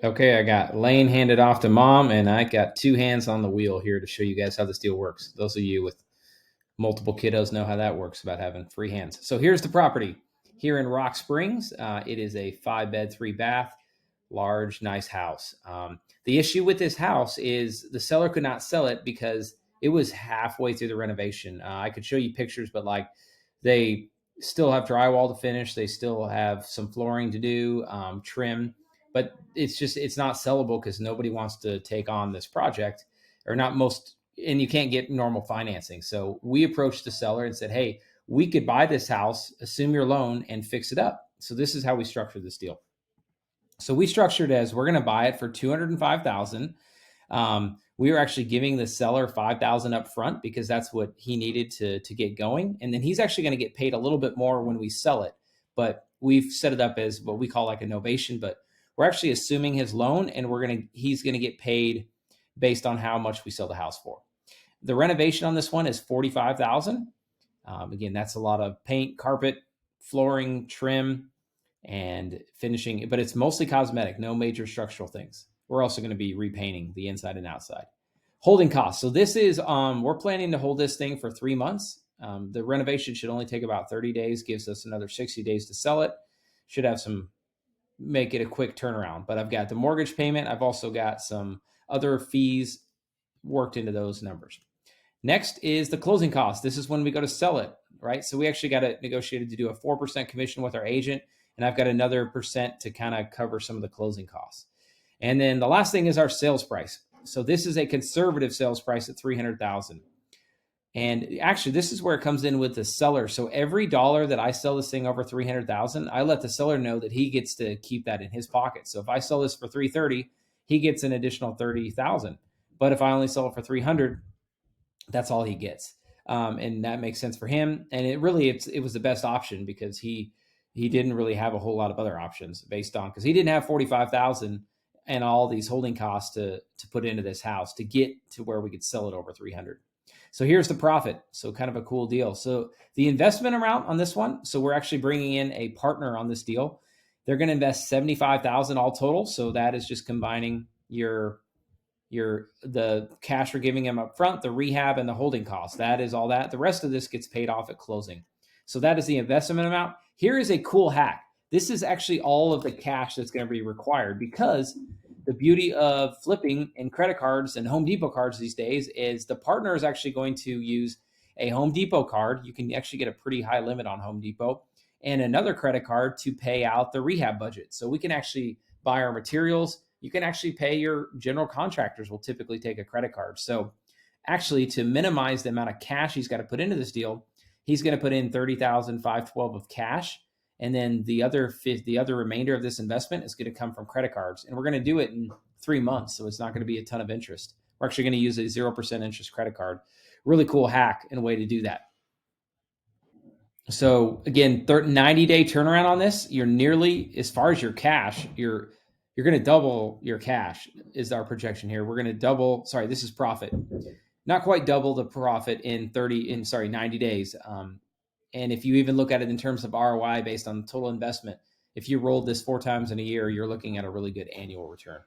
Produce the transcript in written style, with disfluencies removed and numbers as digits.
Okay, I got Lane handed off to mom, and I got two hands on the wheel here to show you guys how this deal works. Those of you with multiple kiddos know how that works about having free hands. So here's the property here in Rock Springs. It is a 5-bed, 3-bath, large, nice house. The issue with this house is the seller could not sell it because it was halfway through the renovation. I could show you pictures, but like they still have drywall to finish. They still have some flooring to do, trim, but it's not sellable because nobody wants to take on this project, or not most, and you can't get normal financing. So we approached the seller and said, hey, we could buy this house, assume your loan, and fix it up. So this is how we structured this deal. So we structured it as we're going to buy it for $205,000. We were actually giving the seller $5,000 up front because that's what he needed to get going, and then he's actually going to get paid a little bit more when we sell it. But we've set it up as what we call like a novation. But we're actually assuming his loan, and he's going to get paid based on how much we sell the house for. The renovation on this one is $45,000. Again, that's a lot of paint, carpet, flooring, trim, and finishing, but it's mostly cosmetic, no major structural things. We're also going to be repainting the inside and outside. Holding costs. So this is, we're planning to hold this thing for 3 months. The renovation should only take about 30 days, gives us another 60 days to sell it. Should have make it a quick turnaround. But I've got the mortgage payment. I've also got some other fees worked into those numbers. Next is the closing cost. This is when we go to sell it, right? So we actually got it negotiated to do a 4% commission with our agent, and I've got another percent to kind of cover some of the closing costs. And then the last thing is our sales price. So this is a conservative sales price at $300,000. And actually, this is where it comes in with the seller. So every dollar that I sell this thing over $300,000, I let the seller know that he gets to keep that in his pocket. So if I sell this for $330,000, he gets an additional $30,000. But if I only sell it for $300,000, that's all he gets. And that makes sense for him. And it was the best option because he didn't really have a whole lot of other options based on, because he didn't have $45,000 and all these holding costs to put into this house to get to where we could sell it over $300,000. So here's the profit. So kind of a cool deal. So the investment amount on this one, so we're actually bringing in a partner on this deal. They're going to invest $75,000 all total. So that is just combining the cash we're giving him up front, the rehab, and the holding costs. That is all that. The rest of this gets paid off at closing. So that is the investment amount. Here is a cool hack. This is actually all of the cash that's going to be required, because the beauty of flipping and credit cards and Home Depot cards these days is the partner is actually going to use a Home Depot card. You can actually get a pretty high limit on Home Depot, and another credit card to pay out the rehab budget. So we can actually buy our materials. You can actually pay your general contractors will typically take a credit card. So actually, to minimize the amount of cash he's got to put into this deal, he's going to put in $30,512 of cash. And then the other remainder of this investment is going to come from credit cards. And we're going to do it in 3 months. So it's not going to be a ton of interest. We're actually going to use a 0% interest credit card. Really cool hack and way to do that. So again, 90-day turnaround on this. You're nearly, as far as your cash, you're going to double your cash is our projection here. We're going to double, sorry, this is profit. Not quite double the profit in 90 days. And if you even look at it in terms of ROI based on total investment, if you rolled this 4 times in a year, you're looking at a really good annual return.